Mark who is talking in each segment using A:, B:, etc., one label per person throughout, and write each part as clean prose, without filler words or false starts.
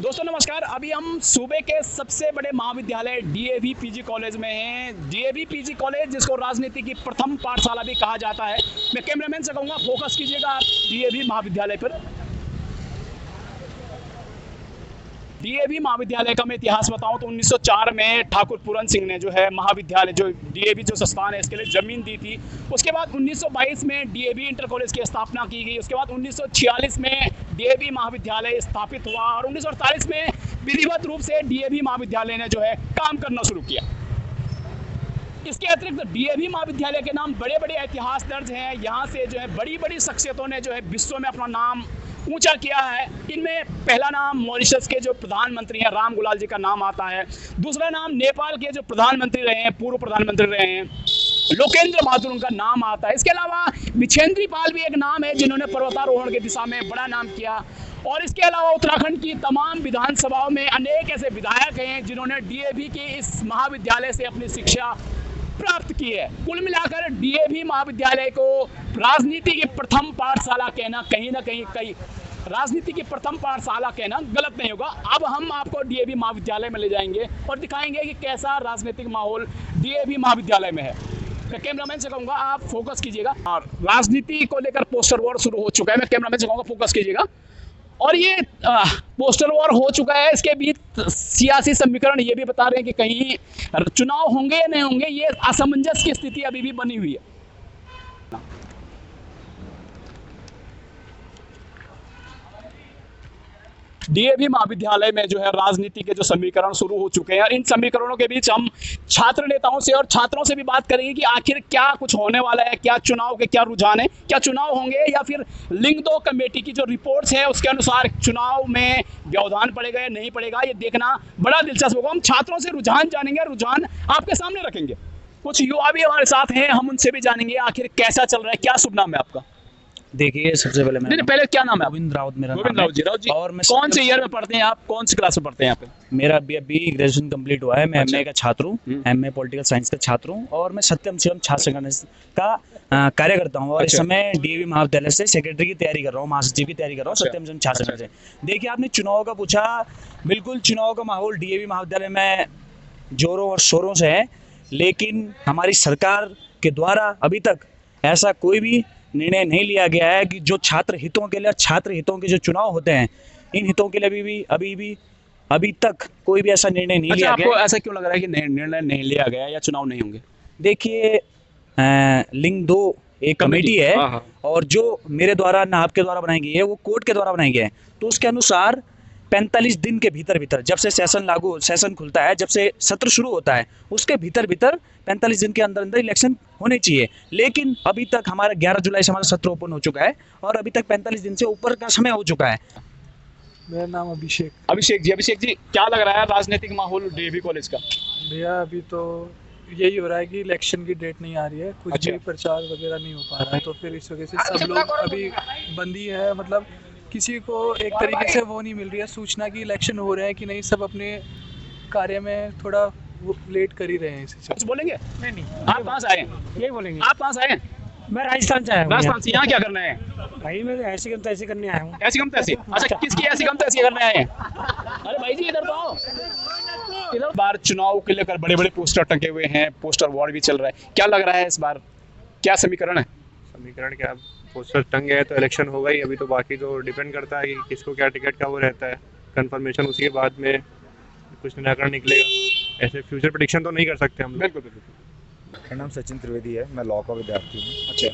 A: दोस्तों नमस्कार। अभी हम सूबे के सबसे बड़े महाविद्यालय डीएवी पीजी कॉलेज में हैं। डीएवी पीजी कॉलेज जिसको राजनीति की प्रथम पाठशाला भी कहा जाता है। मैं कैमरामैन से कहूँगा फोकस कीजिएगा आप डीएवी महाविद्यालय पर। डीएवी महाविद्यालय का मैं इतिहास बताऊं तो 1904 में ठाकुर पूरन सिंह ने जो है महाविद्यालय जो डीएवी जो संस्थान है इसके लिए ज़मीन दी थी। उसके बाद 1922 में डीएवी इंटर कॉलेज की स्थापना की गई। उसके बाद 1946 में डीएवी महाविद्यालय स्थापित हुआ और 1948 में विधिवत रूप से डीएवी महाविद्यालय ने जो है काम करना शुरू किया। इसके अतिरिक्त डीएवी महाविद्यालय के नाम बड़े बड़े इतिहास दर्ज हैं। यहाँ से जो है बड़ी बड़ी शख्सियतों ने जो है विश्व में अपना नाम ऊंचा किया है। इनमें पहला नाम मॉरिशस के जो प्रधानमंत्री हैं राम गुलाल जी का नाम आता है। दूसरा नाम नेपाल के जो प्रधानमंत्री रहे हैं, पूर्व प्रधानमंत्री रहे हैं, लोकेंद्र बहादुर उनका नाम आता है। इसके अलावा बिछेंद्री पाल भी एक नाम है जिन्होंने पर्वतारोहण की दिशा में बड़ा नाम किया। और इसके अलावा उत्तराखंड की तमाम विधानसभाओं में अनेक ऐसे विधायक हैं जिन्होंने डीएवी के इस महाविद्यालय से अपनी शिक्षा प्राप्त की है। कुल मिलाकर डीएवी महाविद्यालय को राजनीति की प्रथम पाठशाला कहना कहीं ना कहीं राजनीति की प्रथम पाठशाला कहना गलत नहीं होगा। अब हम आपको डीएवी महाविद्यालय में ले जाएंगे और दिखाएंगे कि कैसा राजनीतिक माहौल डीएवी महाविद्यालय में है। मैं कैमरामैन से कहूँगा आप फोकस कीजिएगा। और राजनीति को लेकर पोस्टर वॉर शुरू हो चुका है। मैं कैमरामैन से कहूँगा फोकस कीजिएगा। और ये पोस्टर वॉर हो चुका है। इसके बीच सियासी समीकरण ये भी बता रहे हैं कि कहीं चुनाव होंगे या नहीं होंगे, ये असमंजस की स्थिति अभी भी बनी हुई है। डीएवी महाविद्यालय में जो है राजनीति के जो समीकरण शुरू हो चुके हैं और इन समीकरणों के बीच हम छात्र नेताओं से और छात्रों से भी बात करेंगे कि आखिर क्या कुछ होने वाला है, क्या चुनाव के क्या रुझान है, क्या चुनाव होंगे या फिर लिंग दो कमेटी की जो रिपोर्ट्स है उसके अनुसार चुनाव में व्यवधान पड़ेगा या नहीं पड़ेगा, ये देखना बड़ा दिलचस्प होगा। हम छात्रों से रुझान जानेंगे, रुझान आपके सामने रखेंगे। कुछ युवा भी हमारे साथ हैं, हम उनसे भी जानेंगे आखिर कैसा चल रहा है। क्या शुभ नाम है आपका?
B: देखिए, सबसे पहले
A: नहीं, पहले क्या नाम है?
B: गोविंद राउत मेरा
A: गोविंद
B: नाम
A: राउत जी। राउत जी,
B: और मैं
A: कौन से ईयर में पढ़ते हैं आप? कौन सी क्लास में पढ़ते हैं यहाँ पे?
B: मेरा अभी ग्रेजुएशन कंप्लीट हुआ है। मैं
A: अच्छा।
B: एमए का छात्र हूँ, एमए पॉलिटिकल साइंस का छात्र हूँ और मैं सत्यम शिवम छात्र संगठन का कार्य करता हूँ। और इस
A: अच्छा।
B: समय डीएवी महाविद्यालय से सेक्रेटरी की तैयारी कर रहा हूँ, महासचिव की तैयारी कर रहा हूँ
A: अच्छा।
B: सत्यम शिवम छात्र संगठन से। देखिए, आपने चुनाव का पूछा, बिल्कुल चुनाव का माहौल डीएवी महाविद्यालय में जोरों और शोरों से है, लेकिन हमारी सरकार के द्वारा अभी तक ऐसा कोई भी निर्णय नहीं लिया गया है कि जो छात्र हितों के लिए, छात्र हितों के जो चुनाव होते हैं, इन हितों के लिए अभी तक कोई भी ऐसा निर्णय नहीं लिया गया।
A: आपको ऐसा क्यों लग रहा है कि निर्णय नहीं लिया गया या चुनाव नहीं होंगे?
B: देखिए, लिंग दो एक कमेटी है।
A: हाँ, हाँ।
B: और जो मेरे द्वारा ना आपके द्वारा बनाई गई है, वो कोर्ट के द्वारा बनाई गई है। तो उसके अनुसार 45 दिन के भीतर जब से सेशन खुलता है, जब से सत्र शुरू होता है, उसके भीतर 45 दिन के अंदर इलेक्शन होने चाहिए। लेकिन अभी तक हमारा 11 जुलाई से हमारा सत्र ओपन हो चुका है और अभी तक 45 दिन से ऊपर का समय हो चुका है।
C: मेरा नाम अभिषेक
A: अभिषेक जी, क्या लग रहा है राजनीतिक माहौल डीएवी कॉलेज का?
C: भैया। अभी तो यही हो रहा है कि इलेक्शन की डेट नहीं आ रही है, कुछ
A: अच्छा।
C: भी प्रचार वगैरह नहीं हो पा रहा है, तो फिर इस वजह से सब लोग अभी बंदी है। मतलब किसी को एक तरीके से वो नहीं मिल रही है सूचना कि इलेक्शन हो रहे हैं कि नहीं। सब अपने कार्य में थोड़ा वो लेट कर ही रहे हैं। इसी
A: कुछ बोलेंगे?
D: नहीं,
A: आप कहाँ से आए हैं?
D: यही बोलेंगे।
A: आप कहाँ से आए हैं?
D: मैं राजस्थान से आया हूँ।
A: राजस्थान से। यहाँ क्या करने आए हैं?
D: भाई मैं ऐसे कम तैसे करने आया हूँ।
A: ऐसी कम तैसी? अच्छा, किसकी ऐसी कम तैसी करने आए हैं? अरे भाई जी, इधर तो आओ। इधर बार चुनाव के लेकर बड़े बड़े पोस्टर टंगे हुए हैं, पोस्टर वॉर भी चल रहा है। क्या लग रहा है इस बार क्या समीकरण है?
E: समीकरण क्या, पोस्टर टंगे है तो इलेक्शन होगा ही। अभी तो बाकी तो डिपेंड करता है कि किसको क्या टिकट का वो रहता है, कंफर्मेशन उसी के बाद में कुछ निराकरण निकलेगा। ऐसे फ्यूचर प्रेडिक्शन तो नहीं कर सकते हम लोग।
A: बिल्कुल।
F: मेरा नाम सचिन त्रिवेदी है, मैं लॉ का विद्यार्थी हूँ।
A: अच्छा।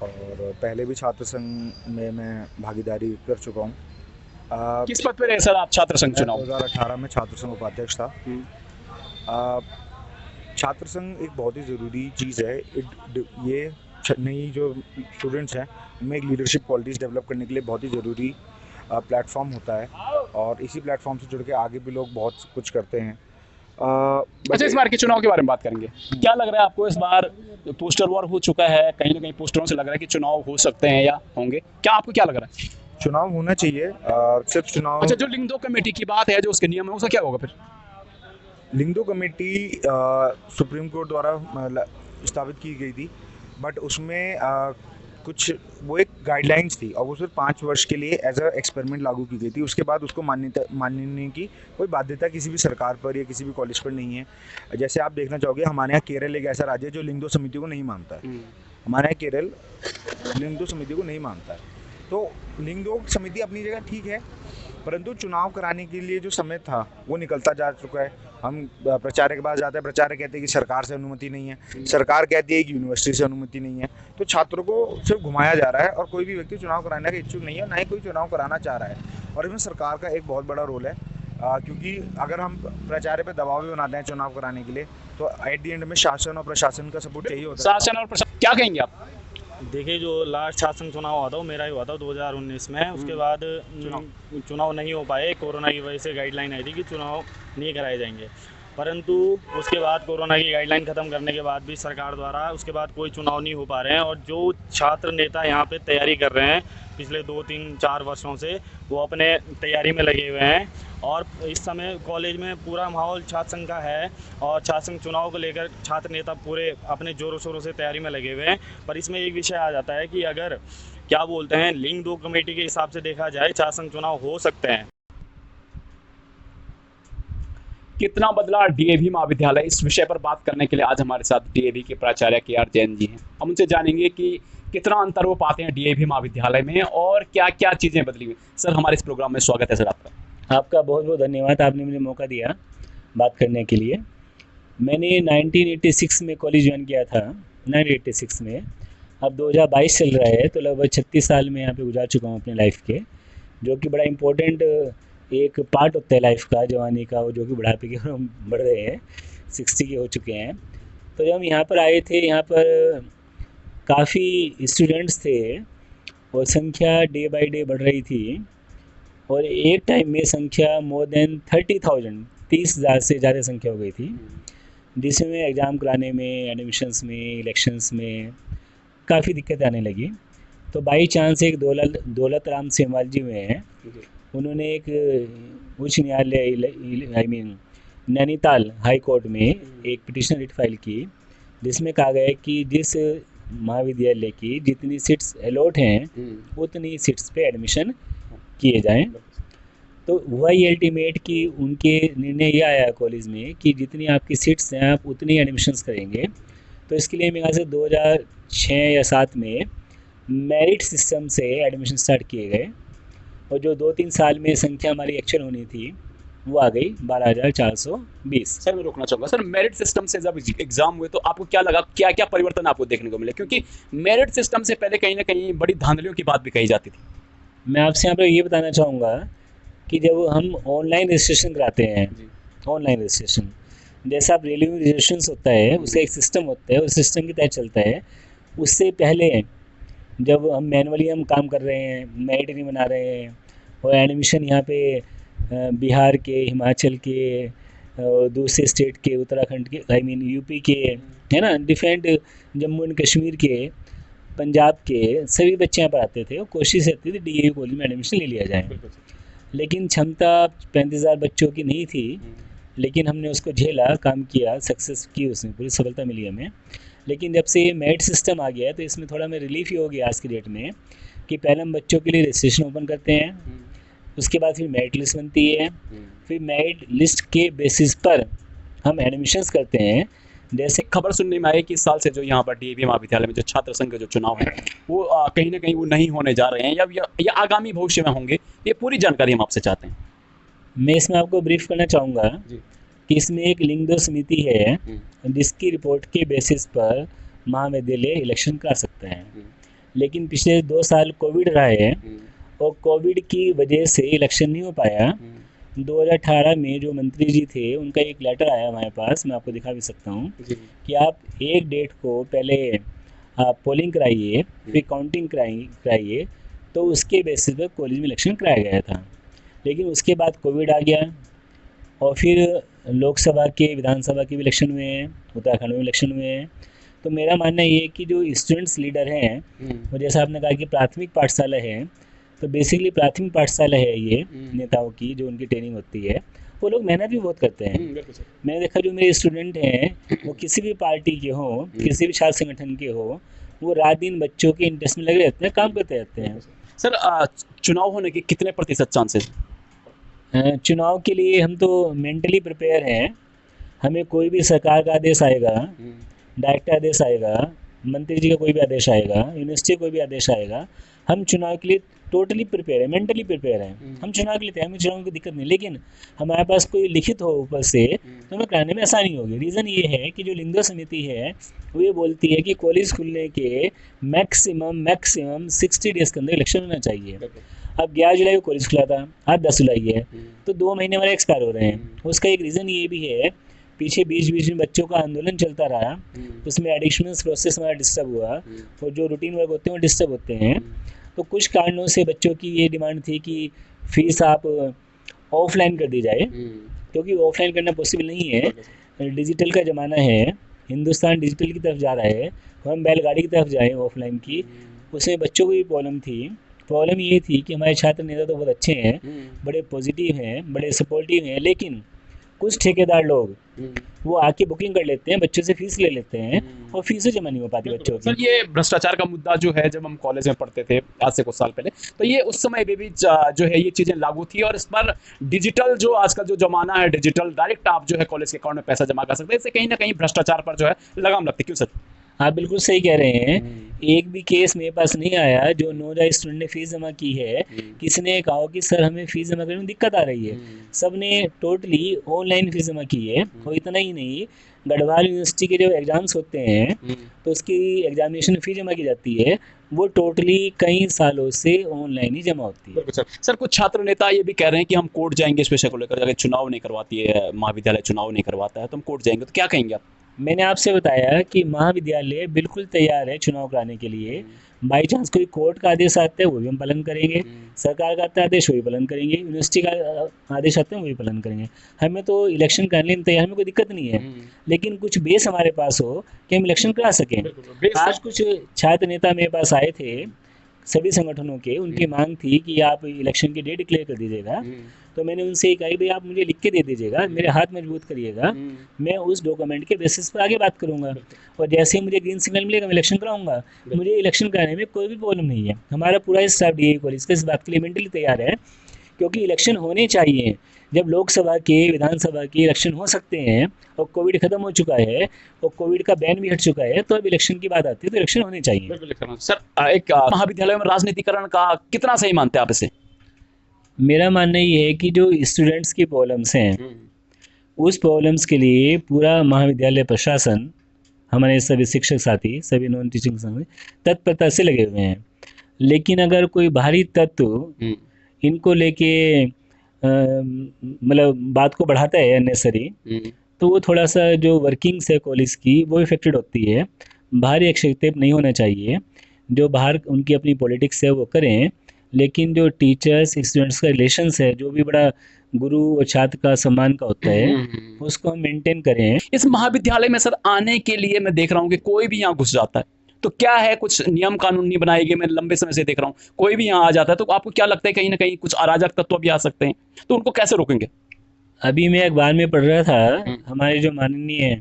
F: और पहले भी छात्र संघ में मैं भागीदारी कर चुका हूँ।
A: किस पद पे रहे सर आप छात्र संघ चुनाव?
F: 2018 में छात्र संघ उपाध्यक्ष था। छात्र संघ एक बहुत ही ज़रूरी चीज़ है। ये नई जो स्टूडेंट्स हैं उनमें एक लीडरशिप क्वालिटीज़ डेवलप करने के लिए बहुत ही ज़रूरी प्लेटफॉर्म होता है और इसी प्लेटफॉर्म से जुड़ के आगे भी लोग बहुत कुछ करते हैं।
A: अच्छा, इस बार के चुनाव के बारे में बात करेंगे। क्या लग रहा है आपको इस बार? पोस्टर वॉर हो चुका है, कहीं ना कहीं पोस्टरों से लग रहा है कि चुनाव हो सकते हैं या होंगे। क्या आपको क्या लग रहा है?
F: चुनाव होना चाहिए। सिर्फ चुनाव।
A: अच्छा, जो लिंग दो कमेटी की बात है, जो उसके नियम है, उसका क्या होगा फिर?
F: लिंग दो कमेटी सुप्रीम कोर्ट द्वारा स्थापित की गई थी, बट उसमें कुछ वो एक गाइडलाइंस थी और वो सिर्फ 5 वर्ष के लिए एज अ एक्सपेरिमेंट लागू की गई थी। उसके बाद उसको मानने की कोई बाध्यता किसी भी सरकार पर या किसी भी कॉलेज पर नहीं है। जैसे आप देखना चाहोगे, हमारे यहाँ केरल एक ऐसा राज्य है जो लिंग दो समिति को नहीं मानता है। हमारे यहाँ केरल लिंग दो समिति को नहीं मानता है। तो लिंग दो समिति अपनी जगह ठीक है, परंतु चुनाव कराने के लिए जो समय था वो निकलता जा चुका है। हम प्राचार्य के पास जाते हैं, प्राचार्य कहते हैं कि सरकार से अनुमति नहीं है, सरकार कहती है कि यूनिवर्सिटी से अनुमति नहीं है। तो छात्रों को सिर्फ घुमाया जा रहा है और कोई भी व्यक्ति चुनाव कराने का इच्छुक नहीं है, ना ही कोई चुनाव कराना चाह रहा है। और इसमें सरकार का एक बहुत बड़ा रोल है, क्योंकि अगर हम प्राचार्य पे दबाव भी बनाते हैं चुनाव कराने के लिए, तो एट दी एंड में शासन और प्रशासन का सपोर्ट चाहिए होता है।
A: शासन और प्रशासन क्या कहेंगे आप?
G: देखिए, जो लास्ट शासन चुनाव हुआ था वो मेरा ही हुआ था 2019 में। उसके बाद चुनाव नहीं हो पाए, कोरोना की वजह से गाइडलाइन आई थी कि चुनाव नहीं कराए जाएंगे। परंतु उसके बाद कोरोना की गाइडलाइन ख़त्म करने के बाद भी सरकार द्वारा उसके बाद कोई चुनाव नहीं हो पा रहे हैं। और जो छात्र नेता यहाँ पे तैयारी कर रहे हैं पिछले 2-3-4 वर्षों से, वो अपने तैयारी में लगे हुए हैं। और इस समय कॉलेज में पूरा माहौल छात्र संघ का है और छात्र संघ चुनाव को लेकर छात्र नेता पूरे अपने ज़ोरों शोरों से तैयारी में लगे हुए हैं। पर इसमें एक विषय आ जाता है कि अगर क्या बोलते हैं लिंग 2 कमेटी के हिसाब से देखा जाए, छात्र संघ चुनाव हो सकते हैं।
A: कितना बदला डीएवी महाविद्यालय, इस विषय पर बात करने के लिए आज हमारे साथ डीएवी के प्राचार्य के.आर. जैन जी हैं। हम उनसे जानेंगे कि कितना अंतर वो पाते हैं डीएवी महाविद्यालय में और क्या क्या चीज़ें बदली हुई। सर, हमारे इस प्रोग्राम में स्वागत है सर आपका।
H: आपका बहुत बहुत धन्यवाद, आपने मुझे मौका दिया बात करने के लिए। मैंने 1986 में कॉलेज ज्वाइन किया था, 1986 में। अब 2022 चल रहा है, तो लगभग 36 साल में यहाँ पे गुजार चुका हूँ अपने लाइफ के, जो कि बड़ा इम्पोर्टेंट एक पार्ट होता है लाइफ का, जवानी का, जो कि बुढ़ापे की ओर हम बढ़ रहे हैं, 60 के हो चुके हैं। तो जब हम यहाँ पर आए थे, यहाँ पर काफ़ी स्टूडेंट्स थे और संख्या डे बाय डे बढ़ रही थी। और एक टाइम में संख्या मोर देन 30,000, 30,000 से ज़्यादा संख्या हो गई थी, जिसमें एग्ज़ाम कराने में, एडमिशन्स में, इलेक्शंस में काफ़ी दिक्कतें आने लगी। तो बाई चांस एक दौलत राम सेमवाल जी में है, उन्होंने एक उच्च न्यायालय नैनीताल हाई कोर्ट में एक पिटिशन रिट फाइल की, जिसमें कहा गया है कि जिस महाविद्यालय की जितनी सीट्स अलॉट हैं उतनी सीट्स पे एडमिशन किए जाएं। तो हुआ ये अल्टीमेट कि उनके निर्णय ये आया कॉलेज में कि जितनी आपकी सीट्स हैं आप उतनी एडमिशन्स करेंगे। तो इसके लिए मेरे ख्याल से 2006 या 7 में मेरिट सिस्टम से एडमिशन स्टार्ट किए गए और जो 2-3 साल में संख्या हमारी एक्चुअल होनी थी वो आ गई 12,420।
A: सर, मैं रोकना चाहूँगा सर, मेरिट सिस्टम से जब एग्जाम हुए तो आपको क्या लगा, क्या क्या परिवर्तन आपको देखने को मिले? क्योंकि मेरिट सिस्टम से पहले कहीं ना कहीं बड़ी धांधलियों की बात भी कही जाती थी।
H: मैं आपसे यहाँ पर ये बताना चाहूँगा कि जब हम ऑनलाइन रजिस्ट्रेशन कराते हैं, ऑनलाइन रजिस्ट्रेशन जैसा आप रेलवे में रजिस्ट्रेशन होता है उसका एक सिस्टम होता है, उस सिस्टम के तहत चलता है। उससे पहले जब हम मैनुअली हम काम कर रहे हैं, मेरिट नहीं बना रहे हैं और एडमिशन यहाँ पे बिहार के, हिमाचल के, दूसरे स्टेट के, उत्तराखंड के, यूपी के, है ना, डिफरेंट, जम्मू एंड कश्मीर के, पंजाब के सभी बच्चे यहाँ पर आते थे और कोशिश रहती थी डीएवी कॉलेज में एडमिशन ले लिया जाए। लेकिन क्षमता 35,000 बच्चों की नहीं थी, लेकिन हमने उसको झेला, काम किया, सक्सेस की, उसमें पूरी सफलता मिली हमें। लेकिन जब से ये मेरिट सिस्टम आ गया है तो इसमें थोड़ा हमें रिलीफ ही हो गया आज की डेट में कि पहले हम बच्चों के लिए रजिस्ट्रेशन ओपन करते हैं, उसके बाद फिर मेरिट लिस्ट बनती है, फिर मेरिट लिस्ट के बेसिस पर हम एडमिशन्स करते हैं। जैसे
A: खबर सुनने में आई कि इस साल से जो यहाँ पर डीएवी महाविद्यालय में जो छात्र संघ के जो चुनाव है वो कहीं ना कहीं वो नहीं होने जा रहे हैं या आगामी भविष्य में होंगे, ये पूरी जानकारी हम आपसे चाहते हैं।
H: मैं इसमें आपको ब्रीफ करना चाहूँगा कि इसमें एक लिंग दो समिति है जिसकी रिपोर्ट के बेसिस पर महाविद्यालय इलेक्शन कर सकते हैं। लेकिन पिछले 2 साल कोविड रहा है और कोविड की वजह से इलेक्शन नहीं हो पाया। 2018 में जो मंत्री जी थे उनका एक लेटर आया हमारे पास, मैं आपको दिखा भी सकता हूँ कि आप एक डेट को पहले आप पोलिंग कराइए, फिर काउंटिंग कराइए, तो उसके बेसिस पर कॉलेज में इलेक्शन कराया गया था। लेकिन उसके बाद कोविड आ गया और फिर लोकसभा के, विधानसभा के भी इलेक्शन हुए हैं, उत्तराखंड में इलेक्शन हुए हैं। तो मेरा मानना ये है कि जो स्टूडेंट्स लीडर हैं, वो जैसा आपने कहा कि प्राथमिक पाठशाला है, तो बेसिकली प्राथमिक पाठशाला है ये नेताओं की, जो उनकी ट्रेनिंग होती है, वो लोग मेहनत भी बहुत करते हैं। मैंने देखा जो मेरे स्टूडेंट हैं वो किसी भी पार्टी के हों, किसी भी छात्र संगठन के हों, वो रात दिन बच्चों के इंटरेस्ट में लगे रहते हैं, काम करते रहते हैं।
A: सर चुनाव होने के कितने प्रतिशत चांसेस?
H: चुनाव के लिए हम तो मेंटली प्रिपेयर हैं। हमें कोई भी सरकार का आदेश आएगा, डायरेक्टर आदेश आएगा, मंत्री जी का कोई भी आदेश आएगा, यूनिवर्सिटी का कोई भी आदेश आएगा, हम चुनाव के लिए टोटली प्रिपेयर है, मेंटली प्रिपेयर हैं। हम चुनाव के लिए तैयार, हमें चुनाव की दिक्कत नहीं, लेकिन हमारे पास कोई लिखित हो ऊपर से तो हमें कराने में आसानी होगी। रीज़न ये है कि जो लिंगो समिति है वो ये बोलती है कि कॉलेज खुलने के मैक्सिमम 60 डेज़ के अंदर इलेक्शन होना चाहिए। अब 11 जुलाई को कॉलेज खुला था, आज 10 जुलाई है, तो 2 महीने हमारे एक्सपायर हो रहे हैं। उसका एक रीज़न ये भी है, पीछे बीच में बच्चों का आंदोलन चलता रहा, उसमें एडिशनल प्रोसेस हमारा डिस्टर्ब हुआ और जो रूटीन वर्क होते हैं वो डिस्टर्ब होते हैं। तो कुछ कारणों से बच्चों की ये डिमांड थी कि फ़ीस आप ऑफलाइन कर दी जाए, क्योंकि ऑफलाइन करना पॉसिबल नहीं है। डिजिटल का ज़माना है, हिंदुस्तान डिजिटल की तरफ जा रहा है, हम बैलगाड़ी की तरफ जाएँ ऑफलाइन की। उसमें बच्चों को भी प्रॉब्लम थी। प्रॉब्लम ये थी कि हमारे छात्र नेता तो बहुत अच्छे हैं, बड़े पॉजिटिव हैं, बड़े सपोर्टिव हैं, लेकिन कुछ ठेकेदार लोग वो आके बुकिंग कर लेते हैं, बच्चों से फीस ले लेते हैं और फीस जमा नहीं हो पाती बच्चों की।
A: सर ये भ्रष्टाचार का मुद्दा जो है, जब हम कॉलेज में पढ़ते थे आज से कुछ साल पहले, तो ये उस समय भी जो है ये चीज़ें लागू थी। और इस पर डिजिटल जो आजकल जो जमाना है, डिजिटल डायरेक्ट आप जो है कॉलेज के अकाउंट में पैसा जमा कर सकते हैं, इससे कहीं ना कहीं भ्रष्टाचार पर जो है लगाम लगती। क्यों सर?
H: आप बिल्कुल सही कह रहे हैं। एक भी केस मेरे पास नहीं आया जो नौजवान स्टूडेंट ने फीस जमा की है, किसी ने कहा कि सर हमें फीस जमा करने में दिक्कत आ रही है। सब ने टोटली ऑनलाइन फीस जमा की है। और इतना ही नहीं, गढ़वाल यूनिवर्सिटी के जो एग्ज़ाम्स होते हैं तो उसकी एग्जामिनेशन फ़ी जमा की जाती है, वो टोटली कई सालों से ऑनलाइन ही जमा होती है।
A: सर कुछ छात्र नेता ये भी कह रहे हैं कि हम कोर्ट जाएंगे इस विषय को लेकर, अगर चुनाव नहीं करवाती है महाविद्यालय, चुनाव नहीं करवाता है तो हम कोर्ट जाएंगे, तो क्या कहेंगे आप?
H: मैंने आपसे बताया कि महाविद्यालय बिल्कुल तैयार है चुनाव कराने के लिए। बाई चांस कोई कोर्ट का आदेश आता है वो भी हम पालन करेंगे, सरकार का आता है आदेश वो भी पालन करेंगे, यूनिवर्सिटी का आदेश आता है वो भी पालन करेंगे। हमें तो इलेक्शन करने में तैयार, हमें कोई दिक्कत नहीं है, लेकिन कुछ बेस हमारे पास हो कि हम इलेक्शन करा सकें। आज कुछ छात्र नेता मेरे पास आए थे सभी संगठनों के, उनकी मांग थी कि आप इलेक्शन की डेट डिक्लेयर कर दीजिएगा। तो मैंने उनसे ही कहा भाई आप मुझे लिख के दे दीजिएगा, मेरे हाथ मजबूत करिएगा, मैं उस डॉक्यूमेंट के बेसिस पर आगे बात करूंगा और जैसे ही मुझे ग्रीन सिग्नल मिलेगा मैं इलेक्शन कराऊंगा। मुझे इलेक्शन कराने में कोई भी प्रॉब्लम नहीं है। हमारा पूरा स्टाफ डीएवी कॉलेज का इस बात के लिए मेंटली तैयार है, क्योंकि इलेक्शन होने चाहिए। जब लोकसभा के, विधानसभा के इलेक्शन हो सकते हैं और कोविड खत्म हो चुका है और कोविड का बैन भी हट चुका है, तो अब इलेक्शन की बात आती है तो इलेक्शन होने चाहिए।
A: सर एक महाविद्यालय में राजनीतिकरण का कितना सही मानते हैं आप इसे?
H: मेरा मानना ये है कि जो स्टूडेंट्स की प्रॉब्लम्स हैं उस प्रॉब्लम्स के लिए पूरा महाविद्यालय प्रशासन, हमारे सभी शिक्षक साथी, सभी नॉन टीचिंग साथी तत्परता से लगे हुए हैं। लेकिन अगर कोई बाहरी तत्व इनको लेके मतलब बात को बढ़ाता है अननेसरी, तो वो थोड़ा सा जो वर्किंग्स है कॉलेज की वो इफेक्टेड होती है। बाहरी हस्तक्षेप नहीं होना चाहिए, जो बाहर उनकी अपनी पॉलिटिक्स है वो करें, लेकिन जो टीचर्स स्टूडेंट्स का रिलेशंस है, जो भी बड़ा गुरु और छात्र का सम्मान का होता है, उसको हम मेंटेन करें।
A: इस महाविद्यालय में सर आने के लिए मैं देख रहा हूँ कि कोई भी यहाँ घुस जाता है, तो क्या है कुछ नियम कानून नहीं बनाए गए? मैं लंबे समय से देख रहा हूँ कोई भी यहाँ आ जाता है, तो आपको क्या लगता है कहीं ना कहीं कुछ अराजक तत्व भी आ सकते हैं, तो उनको कैसे रोकेंगे?
H: अभी मैं अखबार में पढ़ रहा था, हमारे जो माननीय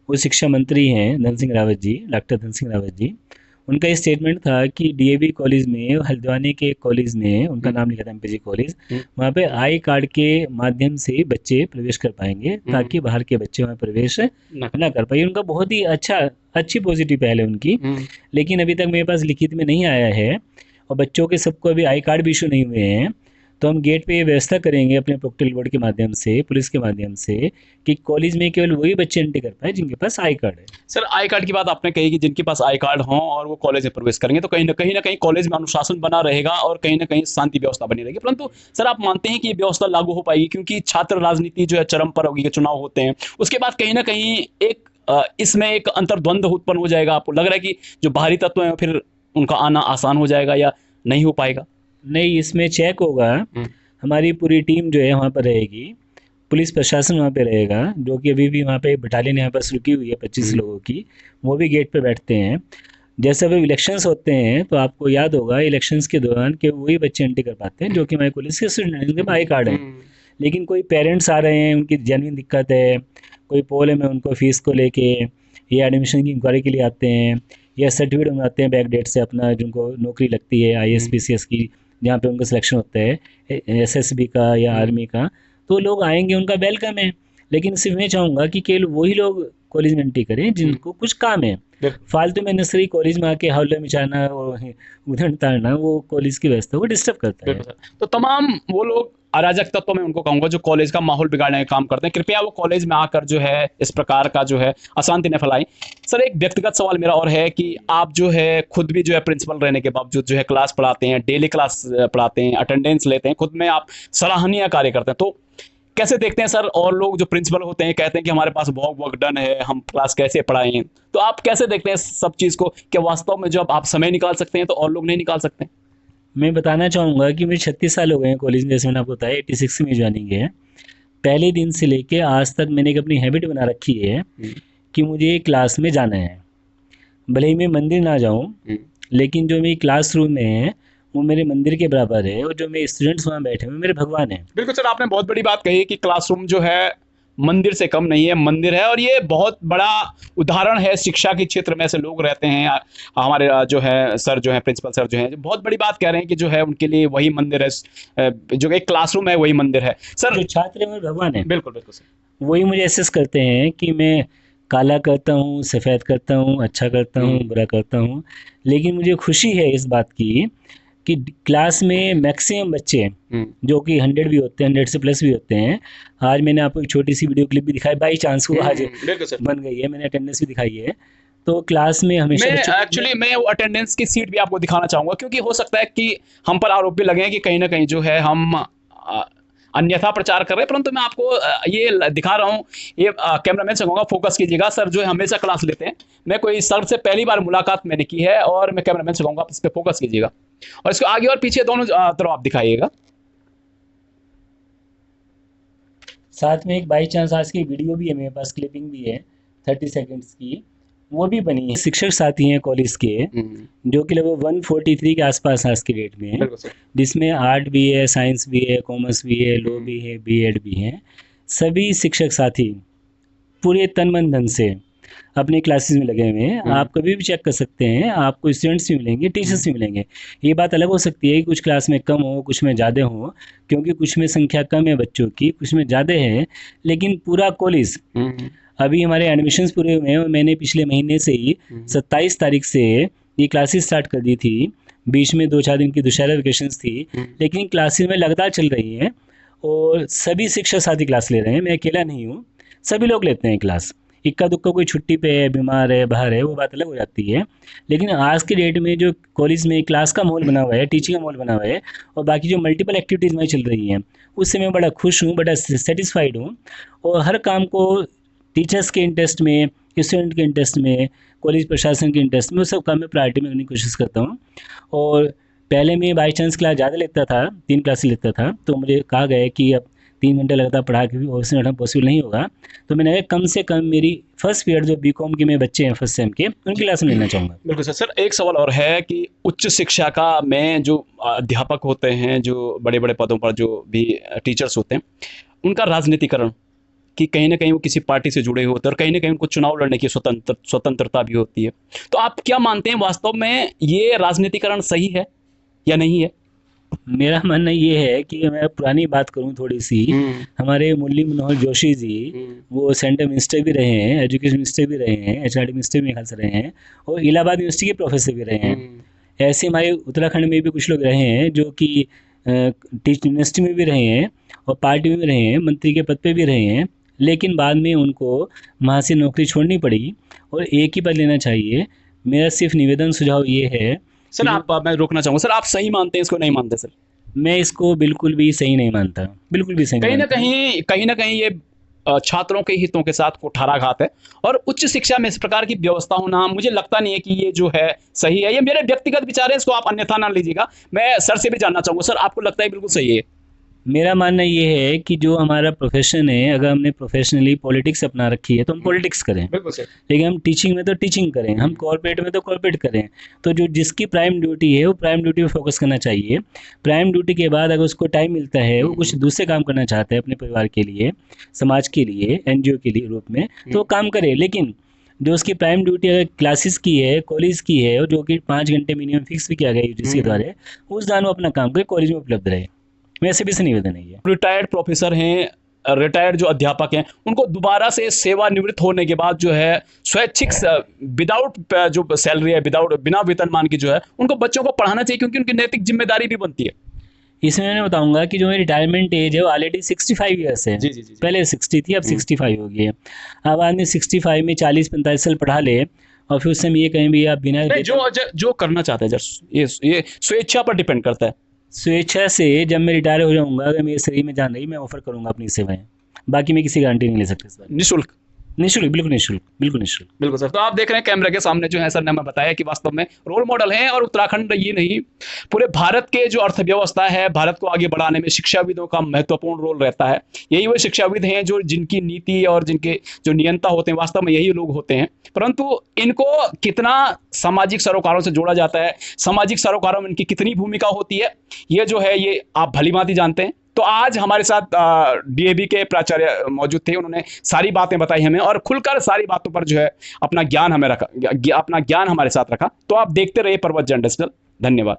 H: वो शिक्षा मंत्री हैं धन सिंह रावत जी, डॉक्टर धन सिंह रावत जी, उनका स्टेटमेंट था कि डीएवी कॉलेज में, हल्द्वानी के कॉलेज में, उनका नाम लिखा था एमपीजी कॉलेज, वहाँ पे आई कार्ड के माध्यम से बच्चे प्रवेश कर पाएंगे, ताकि बाहर के बच्चे वहाँ प्रवेश ना कर पाए। उनका बहुत ही अच्छी पॉजिटिव पहल है उनकी, लेकिन अभी तक मेरे पास लिखित में नहीं आया है और बच्चों के सबको अभी आई कार्ड भी इशू नहीं हुए हैं। तो हम गेट पे ये व्यवस्था करेंगे अपने प्रोक्टल बोर्ड के माध्यम से, पुलिस के माध्यम से, कि कॉलेज में केवल वही बच्चे एंट्री कर पाए जिनके पास आई कार्ड है।
A: सर आई कार्ड की बात आपने कही कि जिनके पास आई कार्ड हो और वो कॉलेज में प्रवेश करेंगे, तो कहीं ना कहीं कॉलेज में अनुशासन बना रहेगा और कहीं ना कहीं शांति व्यवस्था बनी रहेगी। परंतु सर आप मानते हैं कि ये व्यवस्था लागू हो पाएगी? क्योंकि छात्र राजनीति जो है चरम पर होगी, चुनाव होते हैं, उसके बाद कहीं ना कहीं एक इसमें एक अंतर्द्वंद उत्पन्न हो जाएगा। आपको लग रहा है कि जो बाहरी तत्व हैं फिर उनका आना आसान हो जाएगा या नहीं हो पाएगा?
H: नहीं, इसमें चेक होगा, हमारी पूरी टीम जो है वहाँ पर रहेगी, पुलिस प्रशासन वहाँ पे रहेगा, जो कि अभी भी वहाँ पे बटालियन यहाँ पर रुकी हुई है 25 लोगों की, वो भी गेट पे बैठते हैं। जैसे अभी इलेक्शंस होते हैं तो आपको याद होगा इलेक्शंस के दौरान कि वही बच्चे एंट्री कर पाते हैं जो कि हमारे पुलिस के स्टूडेंट हैं, उनके आई कार्ड है। लेकिन कोई पेरेंट्स आ रहे हैं, उनकी जेन्युइन दिक्कत है, कोई प्रॉब्लम है उनको फीस को लेके, या एडमिशन की इंक्वायरी के लिए आते हैं, या सर्टिफिकेट बनाते हैं बैक डेट से अपना, जिनको नौकरी लगती है IAS PCS की, जहाँ पे उनका सिलेक्शन होता है SSB का या आर्मी का, तो लोग आएंगे, उनका वेलकम है। लेकिन सिर्फ मैं चाहूँगा कि केवल वही लोग कॉलेज में एंट्री करें जिनको कुछ काम है। फालतू में नर्सरी कॉलेज में आके हौले मचाना और उधर ताड़ना, वो कॉलेज की व्यवस्था को डिस्टर्ब करता है।
A: तो तमाम वो लोग अराजक तत्व में उनको कहूंगा जो कॉलेज का माहौल बिगाड़ने का काम करते हैं, कृपया वो कॉलेज में आकर जो है इस प्रकार का जो है अशांति न फैलाएं। सर, एक व्यक्तिगत सवाल मेरा और है कि आप जो है खुद भी जो है प्रिंसिपल रहने के बावजूद जो है क्लास पढ़ाते हैं, डेली क्लास पढ़ाते हैं, अटेंडेंस लेते हैं, खुद में आप सराहनीय कार्य करते हैं, तो कैसे देखते हैं सर? और लोग जो प्रिंसिपल होते हैं कहते हैं कि हमारे पास वर्क डन है, हम क्लास कैसे पढ़ाएं, तो आप कैसे देखते हैं सब चीज़ को? क्या वास्तव में जब आप समय निकाल सकते हैं तो और लोग नहीं निकाल सकते?
H: मैं बताना चाहूँगा कि मुझे 36 साल हो गए हैं कॉलेज में, जैसे मैंने आपको बताया 86 में ज्वाइनिंग है। पहले दिन से लेके आज तक मैंने एक अपनी हैबिट बना रखी है कि मुझे क्लास में जाना है, भले ही मैं मंदिर ना जाऊँ, लेकिन जो मेरी क्लासरूम में है वो मेरे मंदिर के बराबर है, और जो मेरे स्टूडेंट्स वहाँ बैठे हुए मेरे भगवान हैं।
A: बिल्कुल सर, आपने बहुत बड़ी बात कही कि क्लासरूम जो है मंदिर से कम नहीं है, मंदिर है, और ये बहुत बड़ा उदाहरण है शिक्षा के क्षेत्र में ऐसे लोग रहते हैं। हमारे जो है सर जो है प्रिंसिपल सर जो है बहुत बड़ी बात कह रहे हैं कि जो है उनके लिए वही मंदिर है, जो एक क्लासरूम है वही मंदिर है। सर,
H: जो छात्र है मेरे भगवान है।
A: बिल्कुल बिल्कुल सर,
H: वही मुझे एसेस करते हैं कि मैं काला करता हूँ, सफ़ेद करता हूँ, अच्छा करता हूँ, बुरा करता हूँ, लेकिन मुझे खुशी है इस बात की कि क्लास में मैक्सिमम बच्चे जो कि 100 भी होते हैं, 100 से प्लस भी होते हैं। आज मैंने आपको एक छोटी सी वीडियो क्लिप भी दिखाई, बाई चांस वो आज बन गई है, मैंने अटेंडेंस भी दिखाई है। तो क्लास में हमेशा
A: मैं वो अटेंडेंस की सीट भी आपको दिखाना चाहूँगा, क्योंकि हो सकता है कि हम पर आरोप भी लगे हैं कि कहीं ना कहीं जो है हम अन्यथा प्रचार कर रहे हैं, परंतु मैं आपको ये दिखा रहा हूँ। ये कैमरामैन से कहूँगा फोकस कीजिएगा। सर जो है हमेशा क्लास लेते हैं, मैं कोई सर से पहली बार मुलाकात मैंने की है, और मैं कैमरामैन से कहूँगा आप इस पर फोकस कीजिएगा और इसको आगे और पीछे दोनों तरफ आप दिखाइएगा।
H: साथ में एक बाई चांस आज की वीडियो भी है मेरे पास, क्लिपिंग भी है 30 सेकेंड्स की, वो भी बनी है। शिक्षक साथी हैं कॉलेज के जो कि लगभग 143 के आसपास आज की डेट में है, जिसमें आर्ट भी है, साइंस भी है, कॉमर्स भी है, लॉ भी है, BEd भी है। सभी शिक्षक साथी पूरे तन मन धन से अपने क्लासेस में लगे हुए हैं। आप कभी भी चेक कर सकते हैं, आपको स्टूडेंट्स भी मिलेंगे, टीचर्स भी मिलेंगे। ये बात अलग हो सकती है कि कुछ क्लास में कम हो, कुछ में ज़्यादा हो, क्योंकि कुछ में संख्या कम है बच्चों की, कुछ में ज़्यादा है, लेकिन पूरा कॉलेज अभी हमारे एडमिशन्स पूरे हुए हैं। मैंने पिछले महीने से ही 27 तारीख से ये क्लासेस स्टार्ट कर दी थी। बीच में 2-4 दिन की दुशहरा वेकेशंस थी, लेकिन क्लासेस में लगातार चल रही हैं और सभी शिक्षक साथी क्लास ले रहे हैं। मैं अकेला नहीं हूँ, सभी लोग लेते हैं क्लास। इक्का दुक्का कोई छुट्टी पे है, बीमार है, बाहर है, वो बात अलग हो जाती है। लेकिन आज के डेट में जो कॉलेज में क्लास का माहौल बना हुआ है, टीचिंग का माहौल बना हुआ है, और बाकी जो मल्टीपल एक्टिविटीज़ में चल रही हैं, उससे मैं बड़ा खुश हूँ, बड़ा सेटिस्फाइड हूँ। और हर काम को टीचर्स के इंटरेस्ट में, स्टूडेंट के इंटरेस्ट में, कॉलेज प्रशासन के इंटरेस्ट में, वो सब काम में प्रायोरिटी में करने की कोशिश करता हूँ। और पहले मैं बाई चांस क्लास ज़्यादा लेता था, 3 क्लासेस लेता था, तो मुझे कहा गया कि अब 3 घंटे लगातार पढ़ा के भी ऑफिस में पॉसिबल नहीं होगा। तो मैंने कम से कम मेरी फर्स्ट पीरियड जो BCom के में बच्चे हैं फर्स्ट सेम के, उनकी क्लास में लेना चाहूँगा।
A: बिल्कुल सर। सर, एक सवाल और है कि उच्च शिक्षा का में जो अध्यापक होते हैं, जो बड़े बड़े पदों पर जो भी टीचर्स होते हैं, उनका राजनीतिकरण कि कहीं ना कहीं वो किसी पार्टी से जुड़े होते हैं, और कहीं ना कहीं उनको चुनाव लड़ने की स्वतंत्रता भी होती है। तो आप क्या मानते हैं, वास्तव में ये राजनीतिकरण सही है या नहीं है?
H: मेरा मानना ये है कि मैं पुरानी बात करूं थोड़ी सी, हमारे मुरली मनोहर जोशी जी वो सेंट्रल मिनिस्टर भी रहे हैं, एजुकेशन मिनिस्टर भी रहे हैं, HRD मिनिस्टर भी खास रहे हैं, और इलाहाबाद यूनिवर्सिटी के प्रोफेसर भी रहे हैं। ऐसे हमारे उत्तराखंड में भी कुछ लोग रहे हैं जो कि यूनिवर्सिटी में भी रहे हैं और पार्टी में भी रहे हैं, मंत्री के पद पे भी रहे हैं, लेकिन बाद में उनको वहाँ से नौकरी छोड़नी पड़ी और एक ही पद लेना चाहिए। मेरा सिर्फ निवेदन सुझाव ये है।
A: सर, मैं रोकना चाहूँगा। सर, आप सही मानते हैं इसको, नहीं मानते? सर,
H: मैं इसको बिल्कुल भी सही नहीं मानता, बिल्कुल भी सही।
A: कहीं ना कहीं ये छात्रों के हितों के साथ कुठाराघात है, और उच्च शिक्षा में इस प्रकार की व्यवस्था होना मुझे लगता नहीं है कि ये जो है सही है। ये मेरे व्यक्तिगत विचार है, इसको आप अन्यथा ना लीजिएगा। मैं सर से भी जानना चाहूँगा, सर आपको लगता है बिल्कुल सही है?
H: मेरा मानना ये है कि जो हमारा प्रोफेशन है, अगर हमने प्रोफेशनली पॉलिटिक्स अपना रखी है तो हम पॉलिटिक्स करें,
A: बिल्कुल सर।
H: लेकिन हम टीचिंग में तो टीचिंग करें, हम कॉर्पोरेट में तो कॉर्पोरेट करें। तो जो जिसकी प्राइम ड्यूटी है वो प्राइम ड्यूटी पे फोकस करना चाहिए। प्राइम ड्यूटी के बाद अगर उसको टाइम मिलता है, वो कुछ दूसरे काम करना चाहता है अपने परिवार के लिए, समाज के लिए, NGO के लिए रूप में, तो वो काम करे। लेकिन जो उसकी प्राइम ड्यूटी अगर क्लासेस की है, कॉलेज की है, और जो कि 5 घंटे मिनिमम फिक्स भी किया गया यूजीसी के द्वारा, उस दौरान वो अपना काम करे, कॉलेज में उपलब्ध रहे। मेरे से भी से निवेदन है ये।
A: रिटायर्ड प्रोफेसर हैं, रिटायर्ड जो अध्यापक हैं, उनको दोबारा से सेवानिवृत्त होने के बाद जो है स्वैच्छिक विदाउट जो सैलरी है, विदाउट बिना वेतनमान की जो है, उनको बच्चों को पढ़ाना चाहिए, क्योंकि उनकी नैतिक जिम्मेदारी भी बनती है।
H: इसमें मैं बताऊंगा कि जो मेरी रिटायरमेंट एज है वो ऑलरेडी 65 ईयर्स है।
A: जी, जी, जी, जी।
H: पहले 60 थी, अब 65 हो गई है। अब आदमी 65 में 40-45 साल पढ़ा ले और फिर उससे ये कहीं भी आप बिना
A: नहीं, जो करना चाहते हैं ये स्वेच्छा पर डिपेंड करता है।
H: स्वेच्छा से जब मैं रिटायर हो जाऊंगा, अगर मेरे शरीर में जान रही, मैं ऑफर करूंगा अपनी सेवाएं। बाकी मैं किसी गारंटी नहीं ले सकता इस बारे में।
A: निःशुल्क।
H: निःशुल्क, बिल्कुल निःशुल्क, बिल्कुल निःशुल्क।
A: बिल्कुल सर। तो आप देख रहे हैं कैमरे के सामने जो है सर ने हमें बताया कि वास्तव में रोल मॉडल हैं, और उत्तराखंड ये नहीं, पूरे भारत के जो अर्थव्यवस्था है, भारत को आगे बढ़ाने में शिक्षाविदों का महत्वपूर्ण रोल रहता है। यही वो शिक्षाविद हैं जो जिनकी नीति और जिनके जो नियंता होते हैं, वास्तव में यही लोग होते हैं। परंतु इनको कितना सामाजिक सरोकारों से जोड़ा जाता है, सामाजिक सरोकारों में इनकी कितनी भूमिका होती है, ये जो है ये आप भलीभांति जानते हैं। तो आज हमारे साथ डीएवी के प्राचार्य मौजूद थे, उन्होंने सारी बातें बताई हमें, और खुलकर सारी बातों पर जो है अपना ज्ञान हमें रखा, अपना ज्ञान हमारे साथ रखा। तो आप देखते रहिए पर्वत जर्नलिस्ट। धन्यवाद।